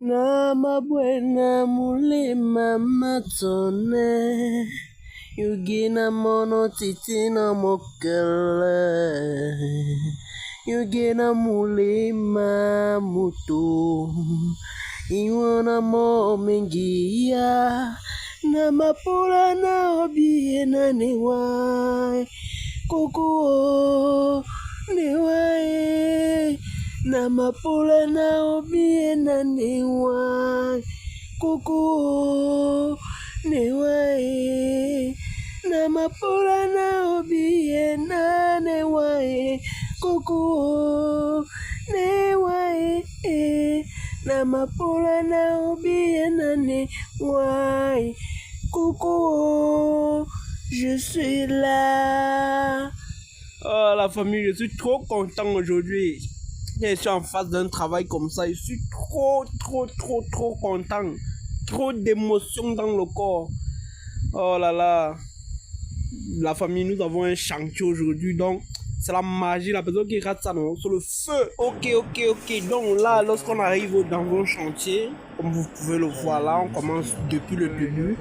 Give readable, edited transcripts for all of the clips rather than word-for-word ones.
Nama buena mulema matone Yugina mono titina mokele Yugina mulema mutu Iwana mo mengia Nama pula na obi na niwai Kuku niwai Nama pula na obi na niwai Kuku niwai Nama pula na obi na niwai Kuku niwai Nama pula na obi na niwai Coucou, je suis là. Oh la famille, je suis trop content aujourd'hui. Je suis en face d'un travail comme ça. Je suis trop content. Trop d'émotions dans le corps. Oh là là. La famille, nous avons un chantier aujourd'hui. Donc, c'est la magie. La personne qui rate ça, non, sur le feu. Ok. Donc là, lorsqu'on arrive dans un chantier, comme vous pouvez le voir là, on commence depuis le début.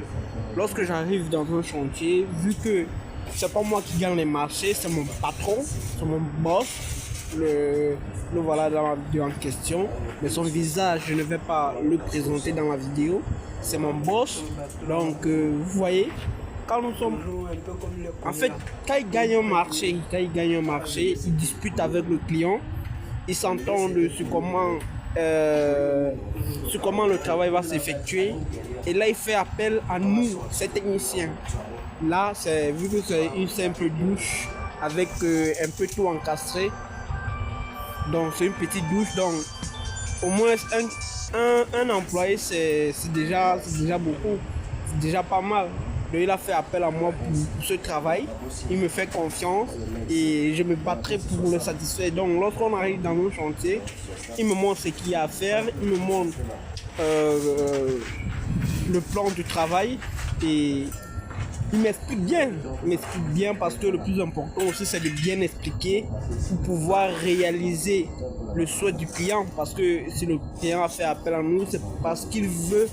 Lorsque j'arrive dans un chantier, vu que c'est pas moi qui gagne les marchés, c'est mon patron, c'est mon boss, le voilà dans la vidéo en question. Mais son visage, je ne vais pas le présenter dans la vidéo. C'est mon boss. Donc, vous voyez, quand nous sommes... En fait, quand il gagne un marché, il dispute avec le client. Ils s'entendent sur comment le travail va s'effectuer. Et là, il fait appel à nous, ces techniciens. Là, vu que c'est une simple douche avec un peu tout encastré. Donc, c'est une petite douche. Donc, au moins, un employé, c'est déjà beaucoup. C'est déjà pas mal. Donc, il a fait appel à moi pour ce travail. Il me fait confiance et je me battrai pour le satisfaire. Donc, lorsqu'on arrive dans un chantier, il me montre ce qu'il y a à faire. Il me montre le plan du travail et il m'explique bien parce que le plus important aussi c'est de bien expliquer pour pouvoir réaliser le souhait du client, parce que si le client a fait appel à nous, c'est parce qu'il veut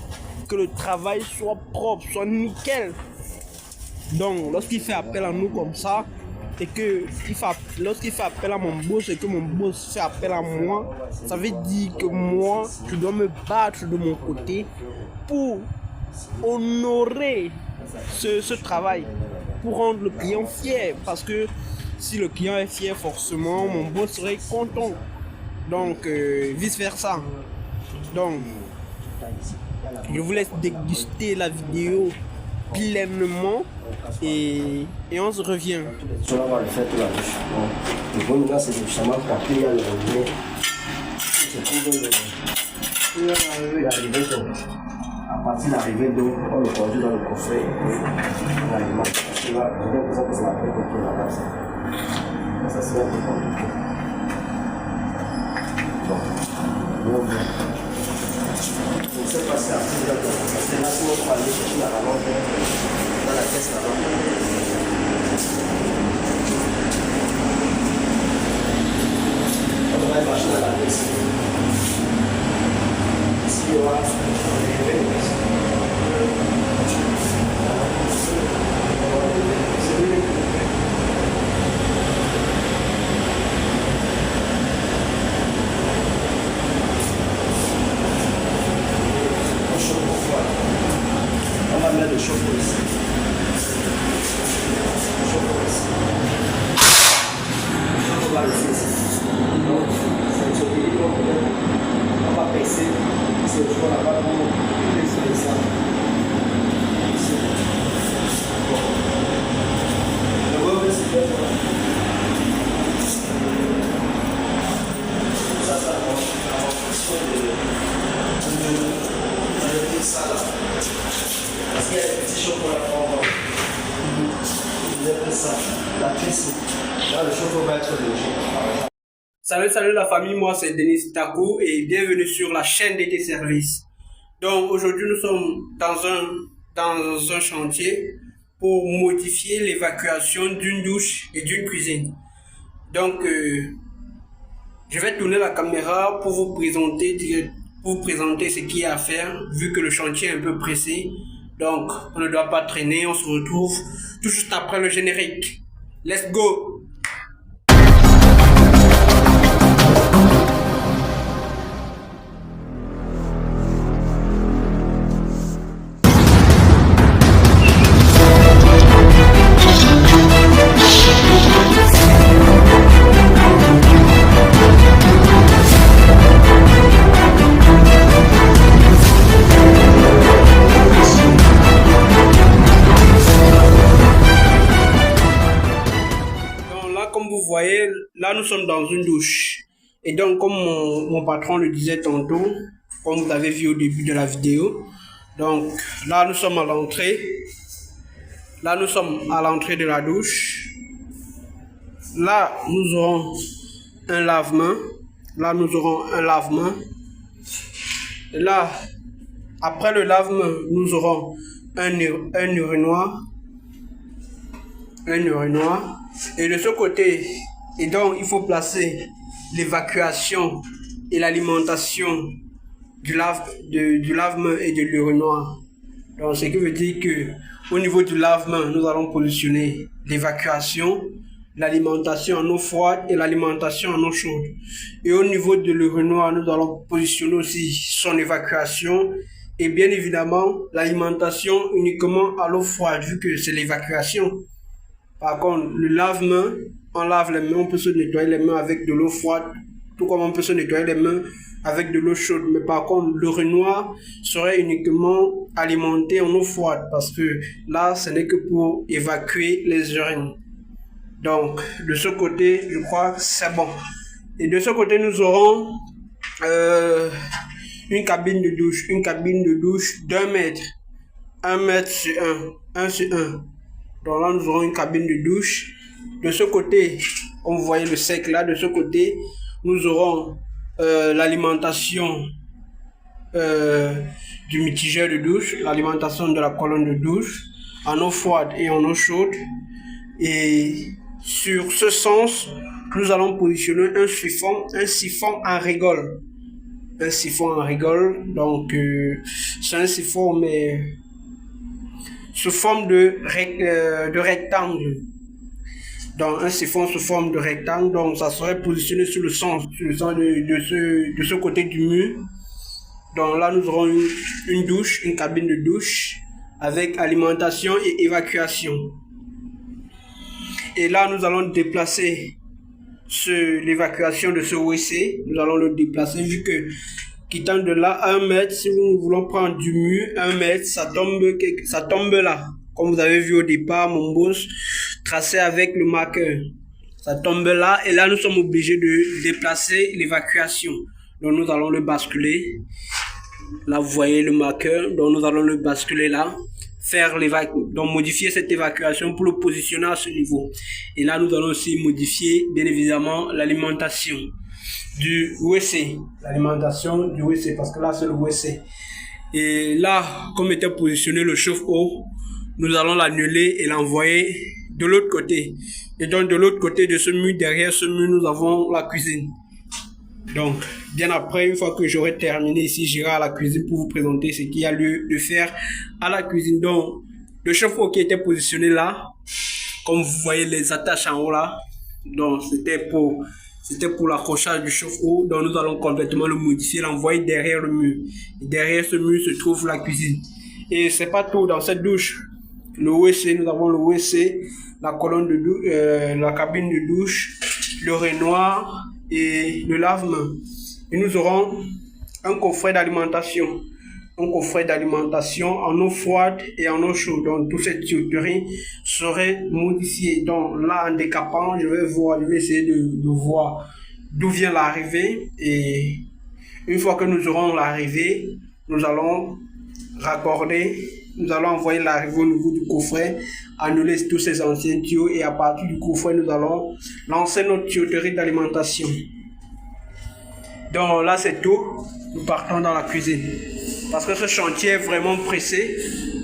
que le travail soit propre, soit nickel. Donc lorsqu'il fait appel à nous comme ça et que lorsqu'il fait appel à mon boss et que mon boss fait appel à moi, ça veut dire que moi je dois me battre de mon côté pour honorer ce travail, pour rendre le client fier, parce que si le client est fier, forcément mon boss serait content. Donc vice versa. Donc je vous laisse déguster la vidéo pleinement et on se revient. On va le faire tout la bouche. Le bon gars, c'est justement quand il y a le robinet, c'est pour l'arrivée d'eau. À partir de l'arrivée d'eau, on le conduit dans le coffret et l'aliment. Parce que là, je vais vous dire que c'est la paix pour la base. Ça, c'est un peu compliqué. Bon, je ne sais pas si après, parce que là, si on peut aller chercher la lampe dans la caisse là-bas. On va marcher dans la caisse. Ici, il y aura on va mettre le chauffe-eau ici. On va laisser ici. Donc, c'est ce qui est on va baisser. C'est le choix là-bas pour baisser ça. Ici. Bon. Le revers, c'est bien. Ça, ça va en fonction de ça là. Parce qu'il y a des petits chocolats qu'on va. Vous avez ça. La pièce, là, le chocolat va être léger. Salut la famille, moi c'est Denis Taku et bienvenue sur la chaîne d'été service. Donc aujourd'hui nous sommes dans un chantier pour modifier l'évacuation d'une douche et d'une cuisine. Donc je vais tourner la caméra pour vous présenter pour vous présenter ce qu'il y a à faire, vu que le chantier est un peu pressé. Donc, on ne doit pas traîner, on se retrouve tout juste après le générique. Let's go! Comme vous voyez, là nous sommes dans une douche. Et donc comme mon patron le disait tantôt, comme vous avez vu au début de la vidéo, donc là nous sommes à l'entrée. Là nous sommes à l'entrée de la douche. Là nous aurons un lave-main. Là nous aurons un lave-main. Là, après le lave-main, nous aurons un urinoir. Un urinoir. Et de ce côté, et donc il faut placer l'évacuation et l'alimentation du lave-main et de l'urinoir. Donc ce qui veut dire que au niveau du lave-main, nous allons positionner l'évacuation, l'alimentation en eau froide et l'alimentation en eau chaude. Et au niveau de l'urinoir, nous allons positionner aussi son évacuation et bien évidemment l'alimentation uniquement à l'eau froide vu que c'est l'évacuation. Par contre, le lave-main, on lave les mains, on peut se nettoyer les mains avec de l'eau froide, tout comme on peut se nettoyer les mains avec de l'eau chaude. Mais par contre, l'urinoir serait uniquement alimenté en eau froide parce que là, ce n'est que pour évacuer les urines. Donc, de ce côté, je crois que c'est bon. Et de ce côté, nous aurons une cabine de douche d'1 mètre. 1 mètre sur 1 sur 1. Donc là, nous aurons une cabine de douche. De ce côté, on voyait le sec là. De ce côté, nous aurons l'alimentation du mitigeur de douche, l'alimentation de la colonne de douche en eau froide et en eau chaude. Et sur ce sens, nous allons positionner un siphon en rigole. Un siphon en rigole. Donc, c'est un siphon, mais sous forme de rectangle. Donc un siphon sous forme de rectangle, donc ça serait positionné sur le sens de ce côté du mur. Donc là nous aurons une douche, une cabine de douche avec alimentation et évacuation. Et là nous allons déplacer l'évacuation de ce WC, nous allons le déplacer vu que quittant de là à 1 mètre, si nous voulons prendre du mur, 1 mètre, ça tombe là. Comme vous avez vu au départ, mon boss tracé avec le marqueur. Ça tombe là et là nous sommes obligés de déplacer l'évacuation. Donc nous allons le basculer. Là vous voyez le marqueur, donc nous allons le basculer là. Donc modifier cette évacuation pour le positionner à ce niveau. Et là nous allons aussi modifier bien évidemment l'alimentation du WC, l'alimentation du WC parce que là c'est le WC. Et là, comme était positionné le chauffe-eau, nous allons l'annuler et l'envoyer de l'autre côté. Et donc de l'autre côté de ce mur, derrière ce mur, nous avons la cuisine. Donc bien après, une fois que j'aurai terminé ici, j'irai à la cuisine pour vous présenter ce qu'il y a lieu de faire à la cuisine. Donc le chauffe-eau qui était positionné là, comme vous voyez les attaches en haut là, donc c'était pour l'accrochage du chauffe-eau. Donc nous allons complètement le modifier, l'envoyer derrière le mur. Et derrière ce mur se trouve la cuisine. Et c'est pas tout dans cette douche. Le WC, nous avons le WC, la colonne de douche, la cabine de douche, le urinoir et le lave-main. Et nous aurons un coffret d'alimentation. Un coffret d'alimentation en eau froide et en eau chaude. Donc toute cette tuyauterie serait modifiée. Donc là en décapant, je vais essayer de voir d'où vient l'arrivée. Et une fois que nous aurons l'arrivée, nous allons raccorder, nous allons envoyer l'arrivée au niveau du coffret, annuler tous ces anciens tuyaux et à partir du coffret, nous allons lancer notre tuyauterie d'alimentation. Donc là c'est tout, nous partons dans la cuisine. Parce que ce chantier est vraiment pressé.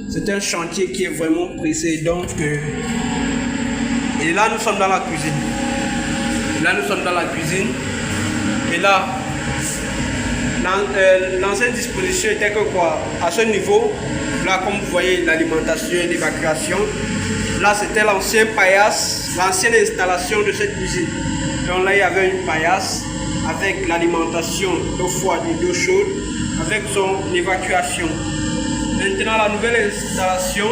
C'est un chantier qui est vraiment pressé. Donc, et là, nous sommes dans la cuisine. Et là, l'ancienne disposition était que quoi? À ce niveau, là comme vous voyez l'alimentation et l'évacuation, là c'était l'ancien paillasse, l'ancienne installation de cette cuisine. Donc là il y avait une paillasse avec l'alimentation d'eau froide et d'eau chaude, avec son évacuation. Maintenant la nouvelle installation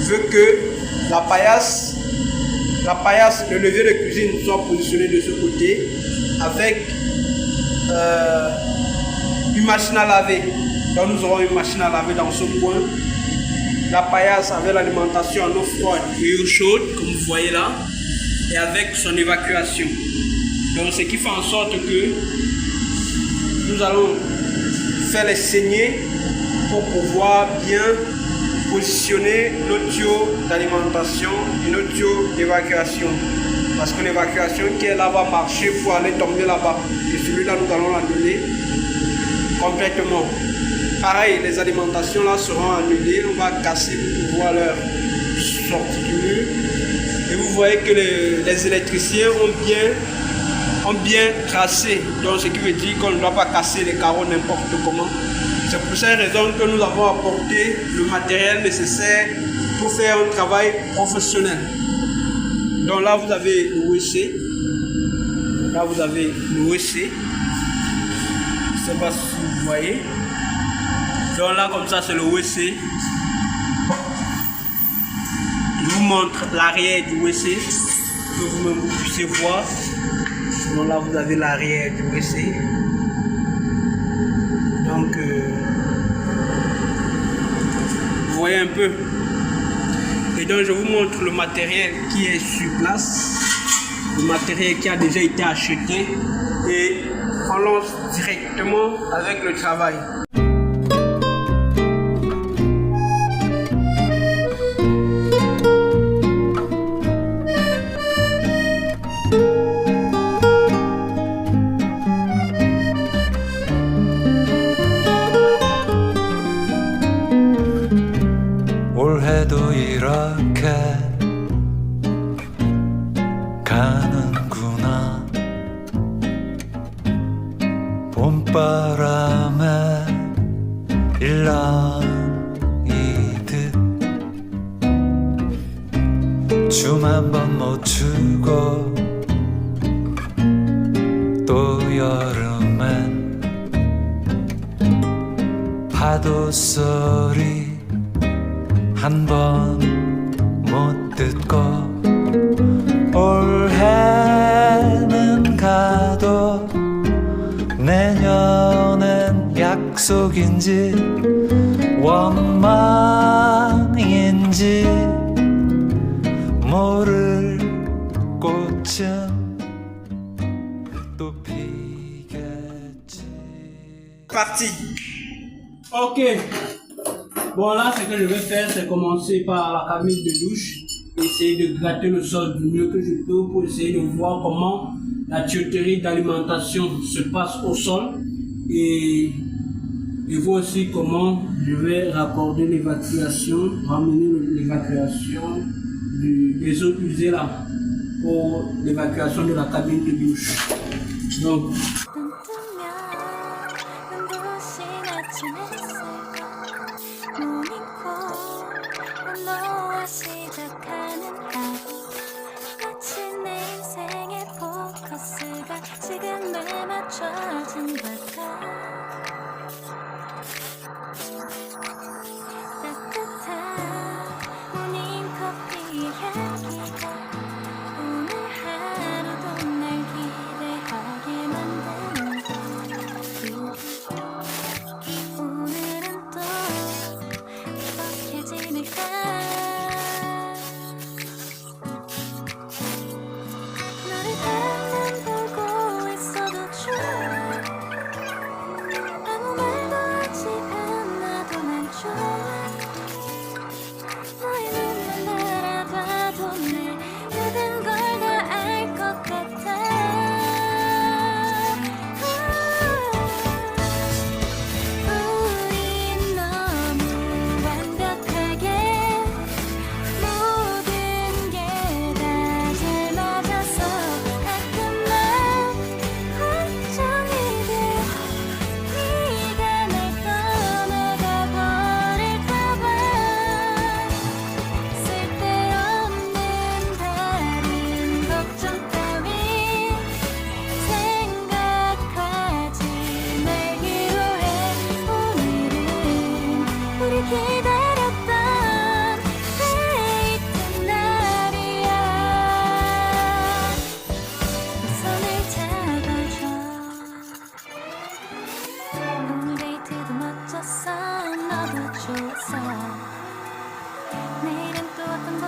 veut que la paillasse, le levier de cuisine soit positionné de ce côté avec une machine à laver. Donc nous aurons une machine à laver dans ce coin. La paillasse avec l'alimentation en eau froide et eau chaude, comme vous voyez là, et avec son évacuation. Donc ce qui fait en sorte que nous allons faire les saignées pour pouvoir bien positionner nos tuyaux d'alimentation et nos tuyaux d'évacuation. Parce que l'évacuation qui est là va marcher pour aller tomber là-bas. Et celui-là, nous allons l'annuler complètement. Pareil, les alimentations là seront annulées. On va casser pour pouvoir leur sortir du mur. Et vous voyez que les électriciens ont bien tracé. Donc ce qui veut dire qu'on ne doit pas casser les carreaux n'importe comment. C'est pour cette raison que nous avons apporté le matériel nécessaire pour faire un travail professionnel. Donc là vous avez le WC. Là vous avez le WC. Je ne sais pas si vous voyez. Donc là comme ça c'est le WC. Je vous montre l'arrière du WC. Que vous puissiez voir. Donc là vous avez l'arrière du WC. Donc vous voyez un peu. Et donc je vous montre le matériel qui est sur place. Le matériel qui a déjà été acheté. Et on lance directement avec le travail. 올해도 이렇게 가는구나. 봄바람에 일랑이듯 춤 한 번 못 추고 또 여름엔 파도 소리 한 번 못 듣고 올해는 가도 내년엔 약속인지 원망인지 모를 꽃은 또 피겠지. Parti. Ok. Bon là ce que je vais faire c'est commencer par la cabine de douche. Essayer de gratter le sol du mieux que je peux pour essayer de voir comment la tuyauterie d'alimentation se passe au sol. Et voir aussi comment je vais raccorder l'évacuation, ramener l'évacuation des eaux usées là pour l'évacuation de la cabine de douche. Donc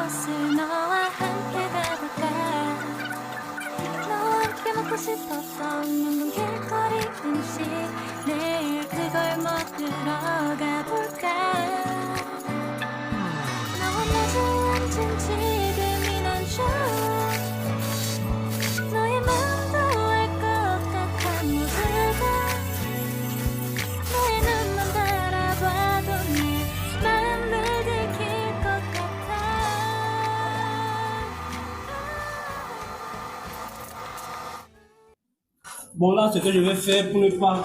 곳을 너와 함께 가볼까 너와 함께 먹고 싶었던 연근 길거리 음식 내일 그걸 먹으러 가볼까 너와 마주 앉은 지금이 난 좋아 너의 마음도 알 것 같아 모두가 너의 눈만 바라봐도 내 맘을 들킬 것 같아 Bon, là, ce que je vais faire pour ne pas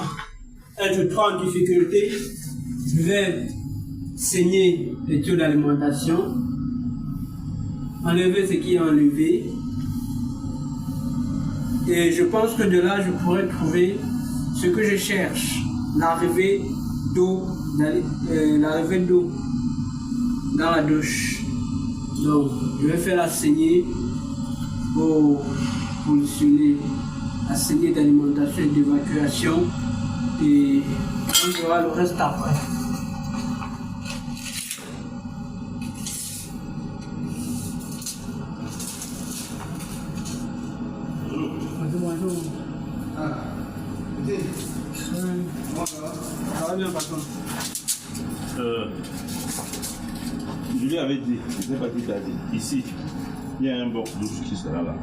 être trop en difficulté, je vais saigner les tuyaux d'alimentation, enlever ce qui est enlevé. Et je pense que de là, je pourrais trouver ce que je cherche, l'arrivée d'eau dans la douche. Donc, je vais faire la saignée pour positionner la saignée d'alimentation et d'évacuation et on verra le reste après. Bonjour. Ça va bien, patron. Je lui avais dit, je ne sais pas qui t'a dit, ici, il y a un box douche qui sera là.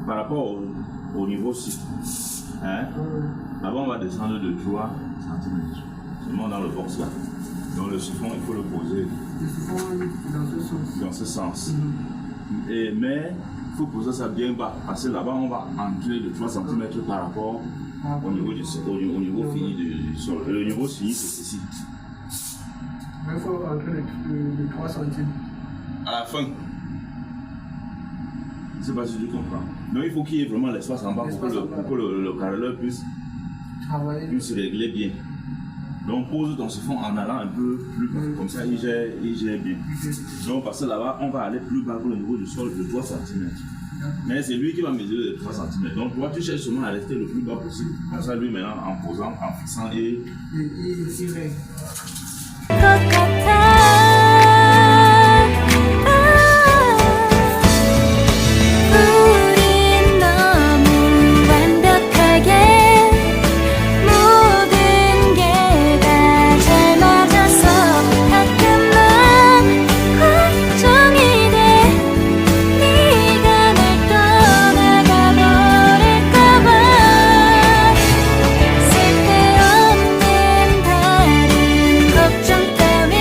Par rapport au niveau 6, hein, là-bas on va descendre de 3 cm, seulement dans le box là. Donc le siphon, il faut le poser dans ce sens. Mais il faut poser ça bien bas, parce que là-bas on va entrer de 3 cm par rapport au niveau du sol, au niveau fini du sol. Le niveau fini c'est ceci. Il faut entrer de 3 cm. À la fin. Je ne sais pas si tu comprends. Donc il faut qu'il y ait vraiment l'espace en bas pour que le carreleur puisse régler bien. Donc pose ton siphon en allant un peu plus bas, comme ça il gère bien. Donc parce que là-bas on va aller plus bas que le niveau du sol de 3 cm. Mais c'est lui qui va mesurer les 3 cm. Donc toi tu cherches seulement à rester le plus bas possible. Comme ça lui maintenant en posant, en fixant et... 것 같아 우린 너무 완벽하게 모든 게 다 잘 맞아서 가끔만 걱정이 돼 네가 날 떠나가 버릴까봐 쓸데없는 다른 걱정 따윈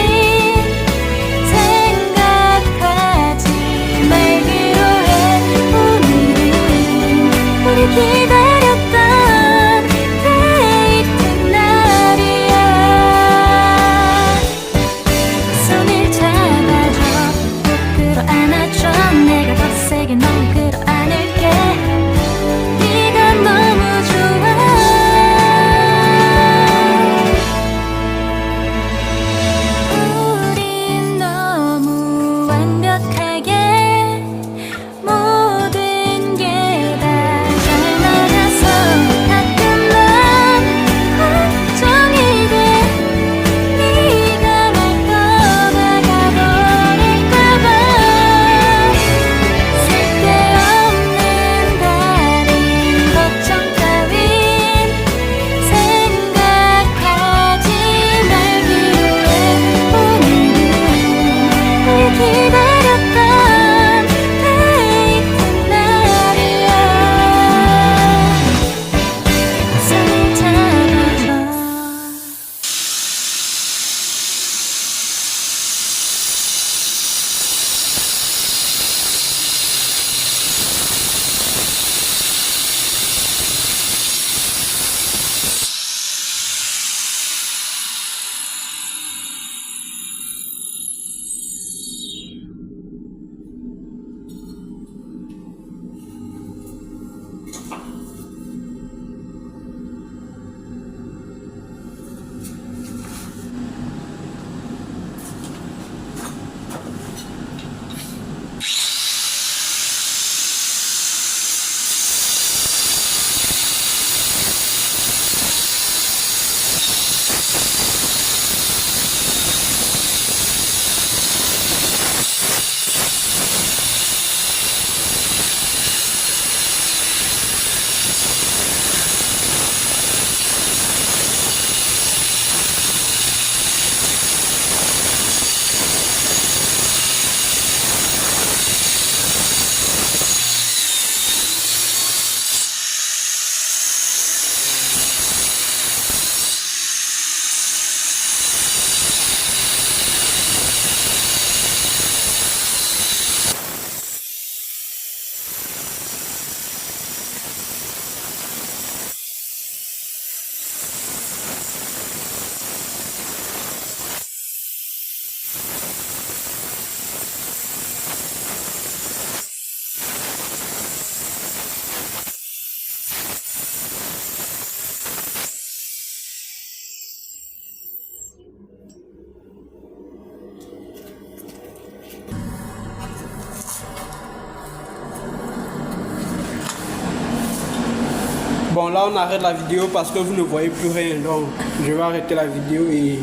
Bon, là, on arrête la vidéo parce que vous ne voyez plus rien. Donc, je vais arrêter la vidéo et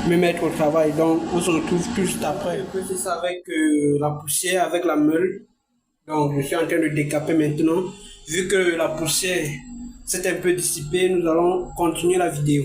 me mettre au travail. Donc, on se retrouve tout juste après. C'est ça avec la poussière, avec la meule. Donc, je suis en train de décaper maintenant. Vu que la poussière s'est un peu dissipée, nous allons continuer la vidéo.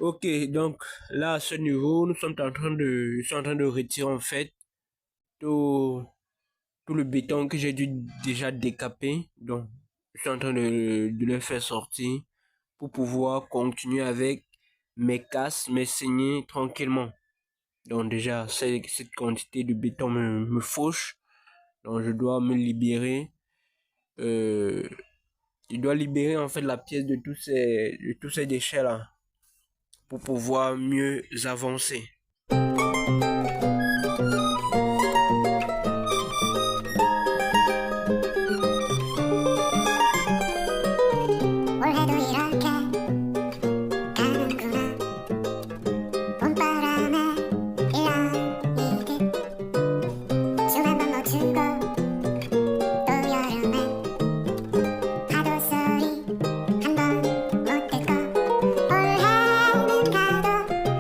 Ok, donc là à ce niveau, nous sommes en train de, je suis en train de retirer en fait tout le béton que j'ai dû déjà décaper. Donc, je suis en train de le faire sortir pour pouvoir continuer avec mes casses, mes saignées tranquillement. Donc déjà, cette quantité de béton me fauche. Donc je dois me libérer. Je dois libérer en fait la pièce de tous ces déchets là pour pouvoir mieux avancer. 올해도 이렇게 가는구나 봄바람에 일렁이듯 춤 한 번 놓치고 또 여름에 파도 소리 한 번 못 듣고 올해는 가도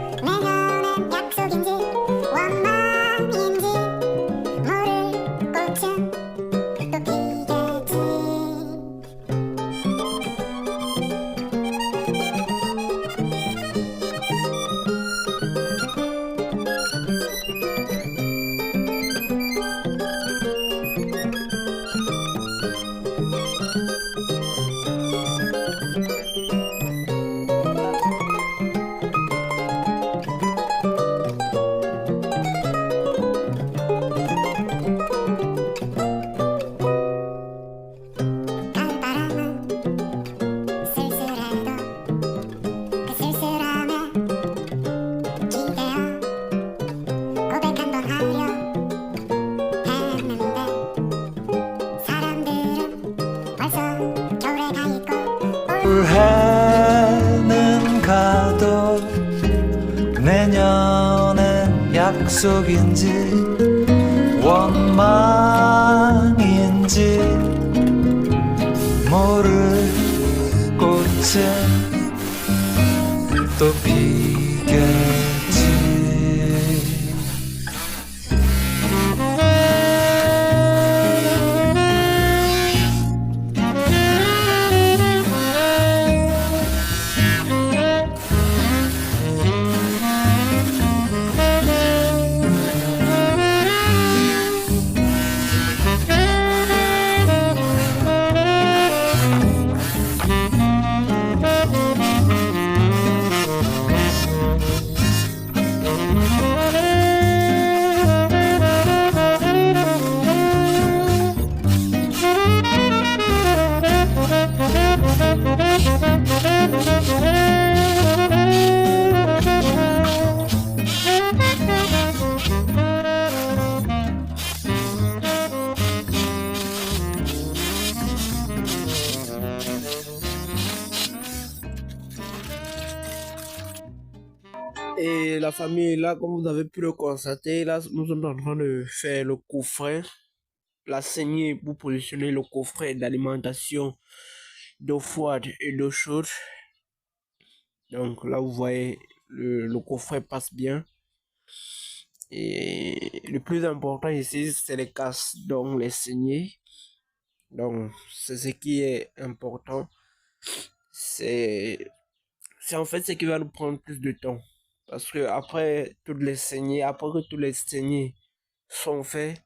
내년엔 약속인지 원망인지 모를 꽃은 또 피겠지 가을바람은 쓸쓸해도 그 쓸쓸함에 기대어 고백 한 번 하려 했는데 사람들은 벌써 겨울에 가 있고 올해는 가도 내년엔 약속인지 원망인지 모를 꽃은 또 피겠지. la famille, là, comme vous avez pu le constater, là, nous sommes en train de faire le coffret, la saignée pour positionner le coffret d'alimentation d'eau froide et d'eau chaude. Donc là, vous voyez, le coffret passe bien. Et le plus important ici, c'est les casses, donc les saignées. Donc, c'est ce qui est important. C'est en fait ce qui va nous prendre plus de temps. Parce que après toutes les saignées, après que toutes les saignées sont faites,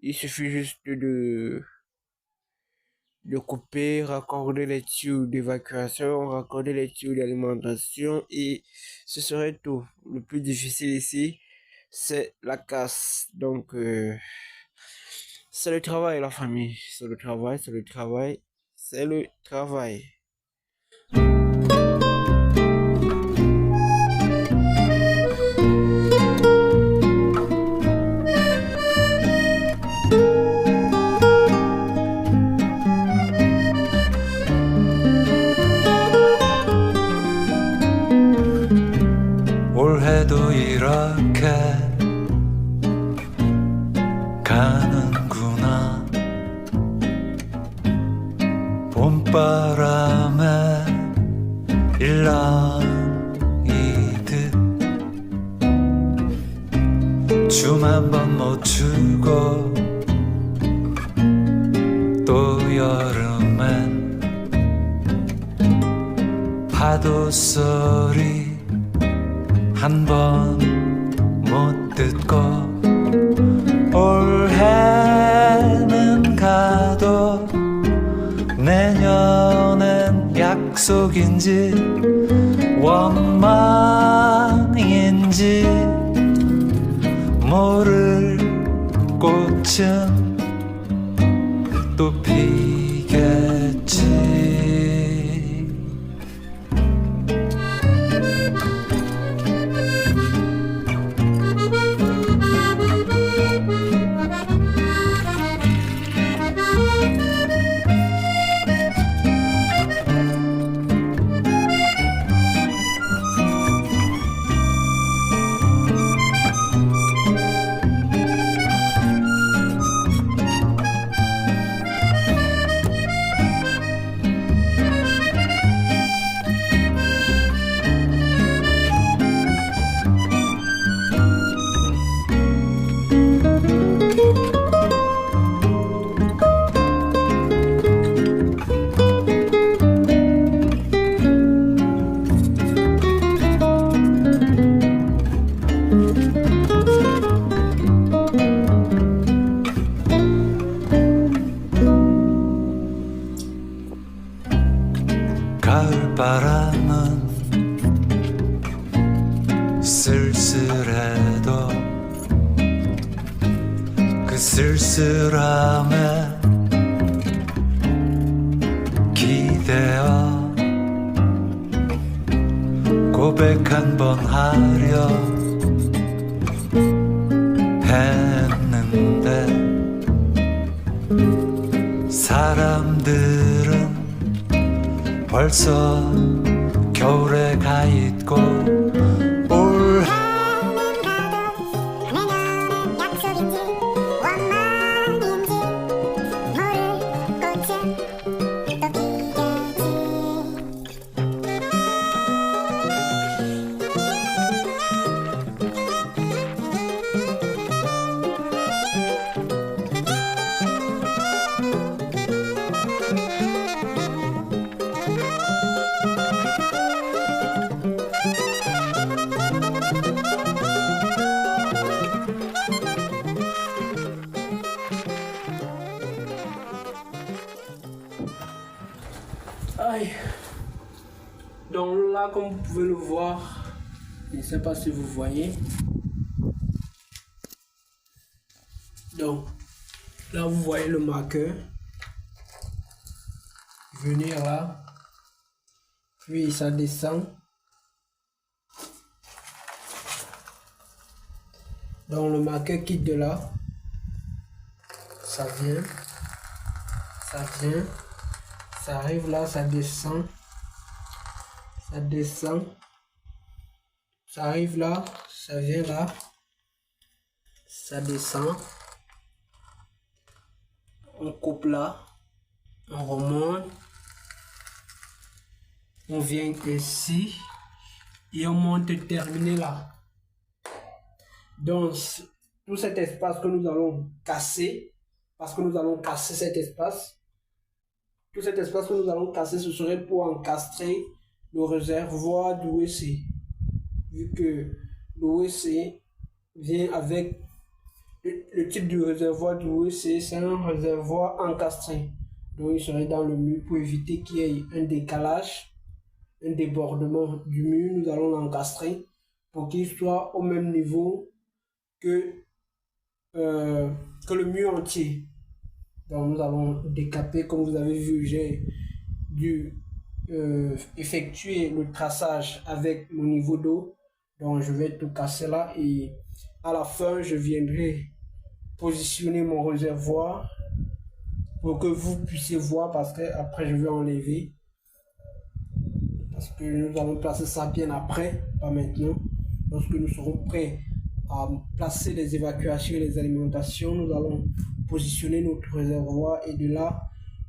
il suffit juste de couper, raccorder les tubes d'évacuation, raccorder les tubes d'alimentation et ce serait tout. Le plus difficile ici, c'est la casse. Donc, c'est le travail, la famille. C'est le travail, c'est le travail, c'est le travail. 올해도 이렇게 가는구나 봄바람에 일렁이듯 춤 한 번 못 추고 또 여름엔 파도 소리 한 번 못 듣고 올해는 가도 내년엔 약속인지 원망인지 모를 꽃은 또 피겠지 가을바람은 쓸쓸해도 그 쓸쓸함에 기대어 고백 한 번 하려 했는데 사람들은 벌써 겨울에 가 있고 올 해는 가도 내년엔 약속인지 원망인지 모를 꽃은 또 피겠지 Aïe. Donc là, comme vous pouvez le voir, je ne sais pas si vous voyez. Donc là, vous voyez le marqueur. Venir là. Puis ça descend. Donc le marqueur quitte de là. Ça vient. Ça vient. Ça arrive là, ça descend. Ça descend. Ça arrive là, Ça vient là. Ça descend. On coupe là. On remonte. On vient ici. Et on monte terminé là. Donc, tout cet espace que nous allons casser, parce que nous allons casser cet espace, tout cet espace que nous allons casser, ce serait pour encastrer le réservoir du WC. Vu que le WC vient avec le type du réservoir du WC, c'est un réservoir encastré. Donc, il serait dans le mur pour éviter qu'il y ait un décalage, un débordement du mur. Nous allons l'encastrer pour qu'il soit au même niveau que le mur entier. Donc nous allons décaper, comme vous avez vu, j'ai dû effectuer le traçage avec mon niveau d'eau. Donc je vais tout casser là et à la fin je viendrai positionner mon réservoir pour que vous puissiez voir, parce que après je vais enlever, parce que nous allons placer ça bien après, pas maintenant. Lorsque nous serons prêts à placer les évacuations et les alimentations, nous allons positionner notre réservoir et de là,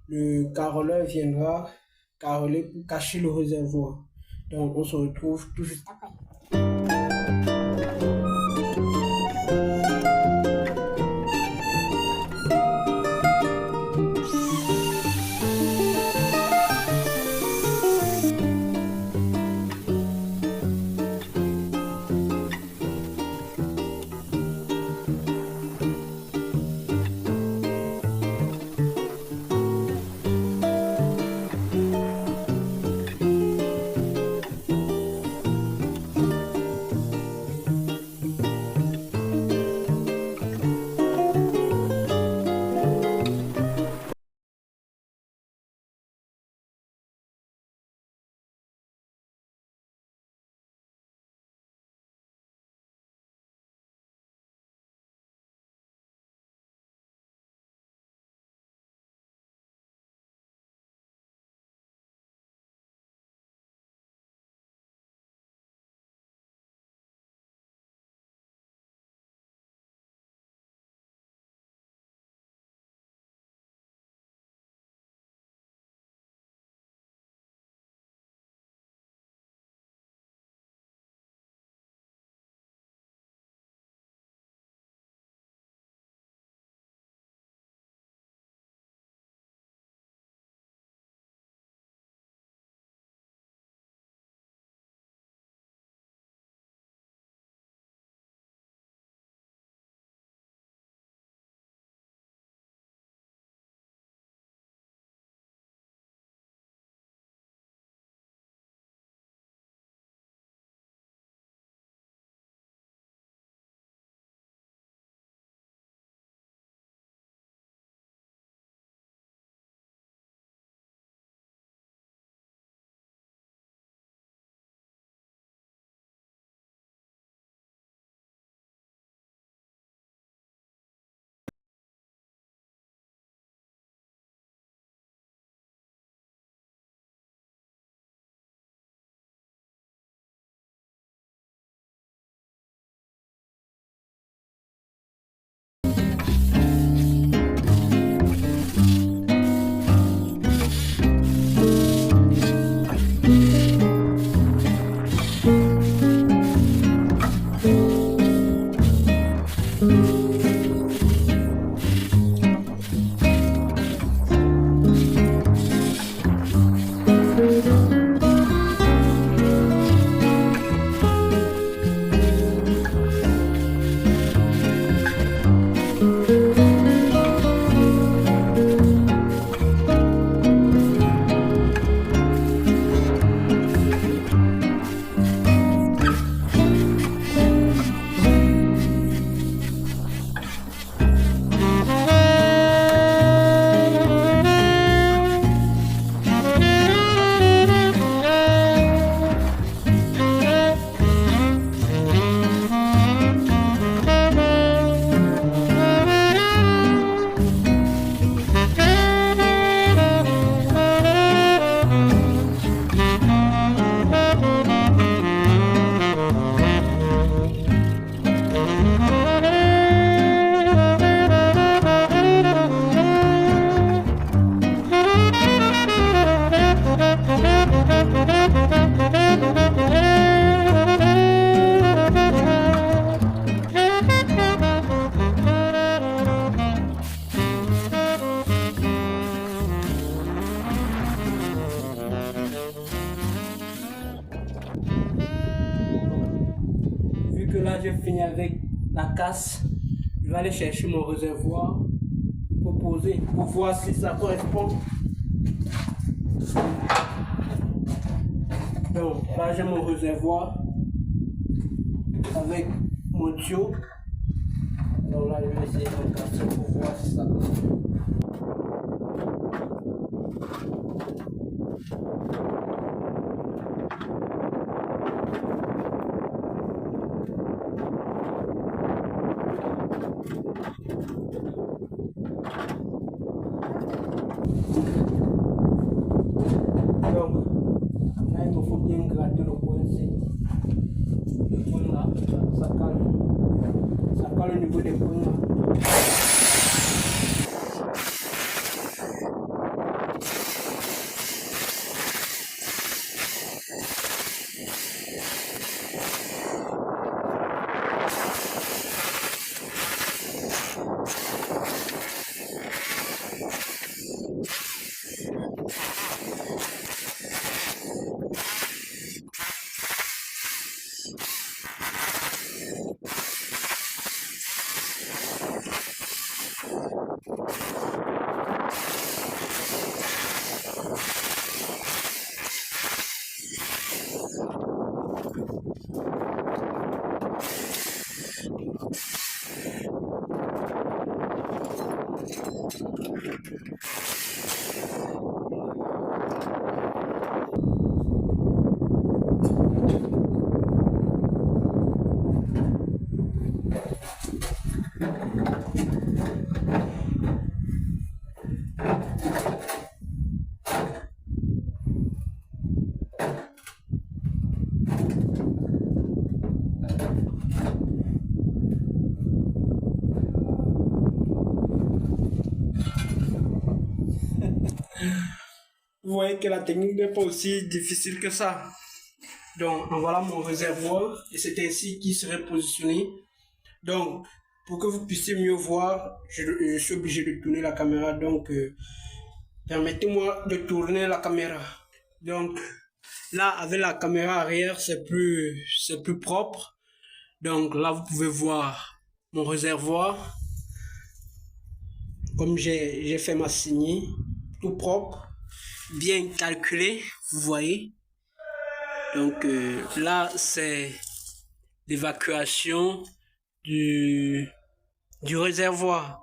le carreleur viendra carreler pour cacher le réservoir. Donc, on se retrouve tout juste après. place. Je vais aller chercher mon réservoir pour poser, pour voir si ça correspond. Donc là j'ai mon réservoir avec mon tuyau. Donc là je vais essayer de casser pour voir si ça correspond. Donc, là, il me faut bien gratter le coin C. Le coin là, ça cale. Ça cale au niveau des coins là. Vous voyez que la technique n'est pas aussi difficile que ça. Donc voilà mon réservoir et c'est ainsi qu'il serait positionné. Donc pour que vous puissiez mieux voir, je suis obligé de tourner la caméra. Donc permettez-moi de tourner la caméra. Donc là avec la caméra arrière c'est plus propre. Donc là vous pouvez voir mon réservoir. Comme j'ai fait ma saignée, tout propre, bien calculé, vous voyez. Donc là c'est l'évacuation du réservoir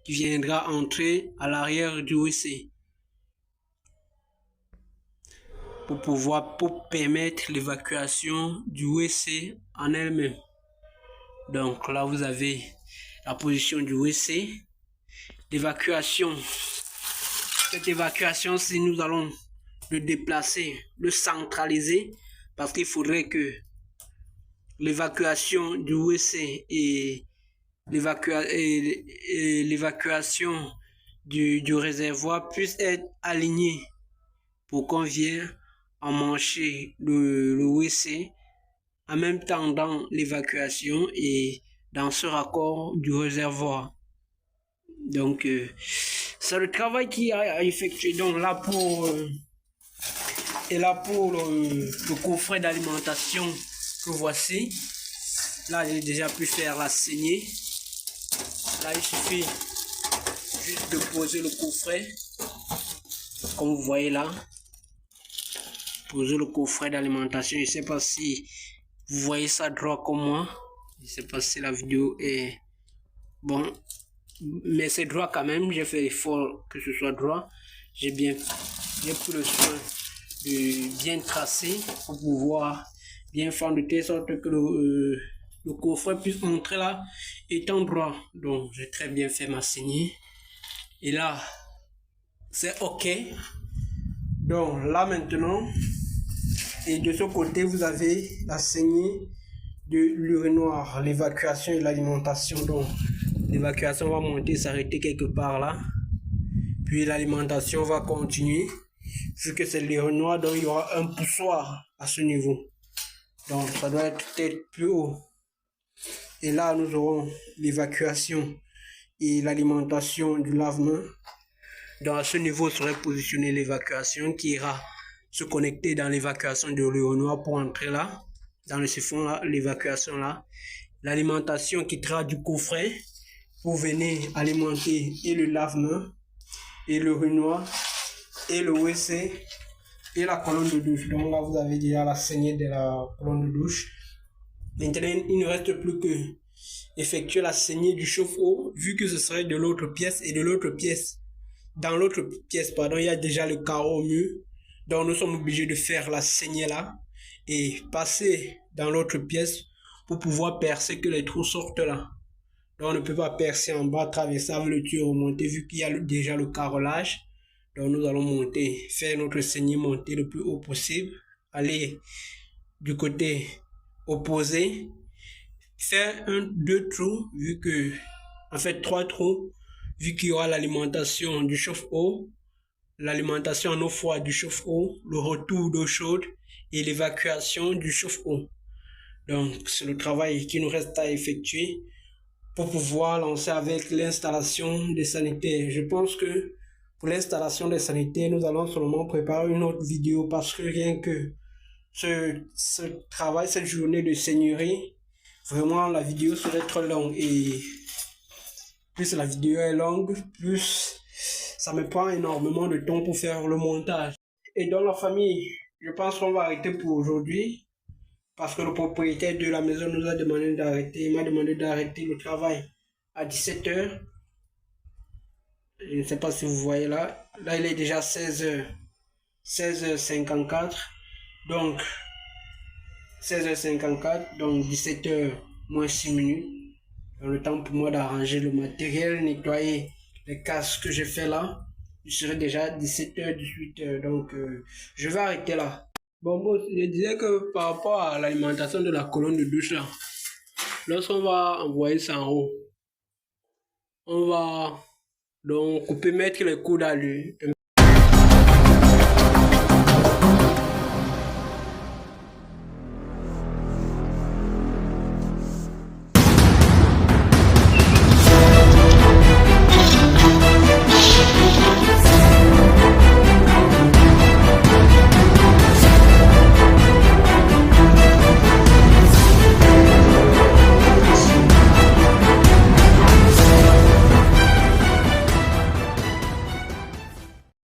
qui viendra entrer à l'arrière du WC pour permettre l'évacuation du WC en elle-même. Donc là vous avez la position du WC, l'évacuation. Cette évacuation, si nous allons le déplacer, le centraliser, parce qu'il faudrait que l'évacuation du WC et l'évacuation du réservoir puissent être alignées pour qu'on vienne emmancher le WC en même temps dans l'évacuation et dans ce raccord du réservoir. Donc c'est le travail qu'il y a à effectuer. Donc là pour le coffret d'alimentation que voici, là j'ai déjà pu faire la saignée. Là il suffit juste de poser le coffret comme vous voyez là, poser le coffret d'alimentation. Je ne sais pas si vous voyez ça droit comme moi, je ne sais pas si la vidéo est bon, mais c'est droit quand même. J'ai fait l'effort que ce soit droit. J'ai pris le soin de bien tracer pour pouvoir bien faire de telle sorte que le coffret puisse entrer là étant droit. Donc j'ai très bien fait ma saignée et là c'est ok. Donc là maintenant, et de ce côté vous avez la saignée de l'urinoir, l'évacuation et l'alimentation. Donc l'évacuation va monter, s'arrêter quelque part là, puis l'alimentation va continuer. Vu que c'est l'urinoir, donc il y aura un poussoir à ce niveau. Donc ça doit être peut-être plus haut. Et là nous aurons l'évacuation et l'alimentation du lave-main. Donc à ce niveau serait positionné l'évacuation qui ira se connecter dans l'évacuation de l'urinoir pour entrer là, dans le siphon là, l'évacuation là. l'alimentation qui traite du coffret pour venir alimenter et le lave-main, et le urinoir, et le WC, et la colonne de douche. Donc là, vous avez déjà la saignée de la colonne de douche. Maintenant, il ne reste plus que effectuer la saignée du chauffe-eau, vu que ce serait de l'autre pièce, et de l'autre pièce, dans l'autre pièce, pardon, il y a déjà le carreau au mur. Donc nous sommes obligés de faire la saignée là, et passer dans l'autre pièce pour pouvoir percer que les trous sortent là. Donc on ne peut pas percer en bas, traverser avec le tuyau remonté, vu qu'il y a déjà le carrelage. Donc nous allons monter, faire notre saignée, monter le plus haut possible, aller du côté opposé, faire 2 trous, vu que, en fait 3 trous, vu qu'il y aura l'alimentation du chauffe-eau, l'alimentation en eau froide du chauffe-eau, le retour d'eau chaude et l'évacuation du chauffe-eau. Donc c'est le travail qui nous reste à effectuer pour pouvoir lancer avec l'installation des sanitaires. Je pense que pour l'installation des sanitaires, nous allons seulement préparer une autre vidéo, parce que rien que ce travail, cette journée de seigneurie, vraiment la vidéo serait trop longue, et plus la vidéo est longue, plus ça me prend énormément de temps pour faire le montage. Et dans la famille, je pense qu'on va arrêter pour aujourd'hui, parce que le propriétaire de la maison nous a demandé d'arrêter. Il m'a demandé d'arrêter le travail à 17 h. Je ne sais pas si vous voyez là. Là, il est déjà 16 h 54. Donc, 16 h 54. Donc, 17 h moins 6 minutes. Dans le temps pour moi d'arranger le matériel, nettoyer les casques que j'ai fait là. Il serait déjà 17 h 18 h. Donc, je vais arrêter là. Bon, je disais que par rapport à l'alimentation de la colonne de douche là, lorsqu'on va envoyer ça en haut, on va donc couper, mettre les coudes à lui.